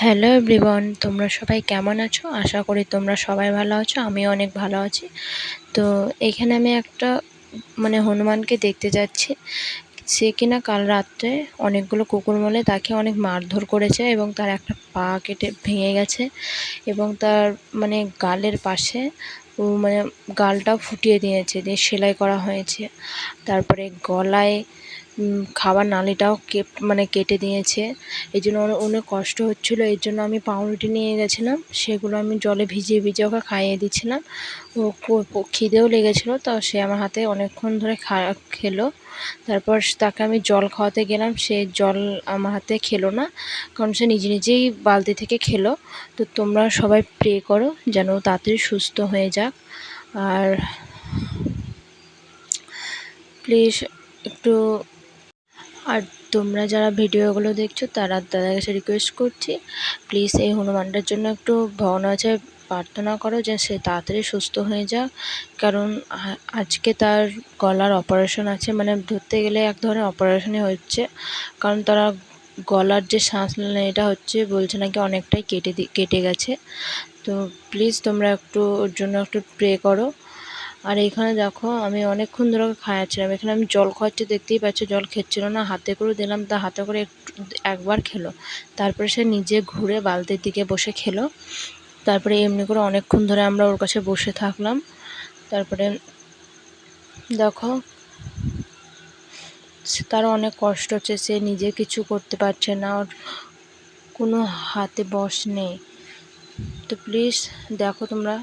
Hello everyone, তোমরা সবাই কেমন আছো? আশা করি তোমরা সবাই ভালো আছো। আমিও অনেক ভালো আছি। তো এখানে আমি একটা হনুমানকে দেখতে যাচ্ছি। সে কিনা কাল রাত্রে অনেকগুলো কুকুর মিলে তাকে অনেক মারধর করেছে এবং তার একটা পা কেটে ভেঙে গেছে এবং তার গালের পাশে গালটাও ফুটিয়ে দিয়েছে, দিয়ে সেলাই করা হয়েছে। তারপরে গলায় খাবার নালিটাও কেটে দিয়েছে। এই জন্য অনেক কষ্ট হচ্ছিলো। এর জন্য আমি পাউরুটি নিয়ে গেছিলাম, সেগুলো আমি জলে ভিজিয়ে ভিজিয়ে ওকে খাইয়ে দিচ্ছিলাম। ও খিদেও লেগেছিলো, তো সে আমার হাতে অনেকক্ষণ ধরে খেলো। তারপর তাকে আমি জল খাওয়াতে গেলাম, সে জল আমার হাতে খেলো না, কারণ সে নিজে নিজেই বালতি থেকে খেলো। তো তোমরা সবাই প্রে করো যেন তাড়াতাড়ি সুস্থ হয়ে যাক। আর প্লিজ একটু, আর তোমরা যারা ভিডিওগুলো দেখছো তাদের কাছে রিকোয়েস্ট করছি, প্লিজ এই হনুমানটার জন্য একটু ভগবানের প্রার্থনা করো যে সে তাড়াতাড়ি সুস্থ হয়ে যাক। কারণ আজকে তার গলার অপারেশন আছে, ধরতে গেলে এক ধরনের অপারেশনই হচ্ছে, কারণ তারা গলার যে শ্বাস এটা হচ্ছে, বলছে নাকি অনেকটাই কেটে গেছে। তো প্লিজ তোমরা একটু ওর জন্য একটু প্রে করো। আর এখানে দেখো আমি অনেকক্ষণ ধরে খাওয়াচ্ছিলাম, এখানে আমি জল খাওয়াচ্ছি, দেখতেই পাচ্ছি জল খেচ্ছিল না, হাতে করে দিলাম, তা হাতে করে একবার খেলো। তারপরে সে নিজে ঘুরে বালতির দিকে বসে খেলো। তারপরে এমনি করে অনেকক্ষণ ধরে আমরা ওর কাছে বসে থাকলাম। তারপরে দেখো তার অনেক কষ্ট হচ্ছে, সে নিজে কিছু করতে পারছে না, ওর কোনো হাতে বশ নেই। তো প্লিজ দেখো তোমরা।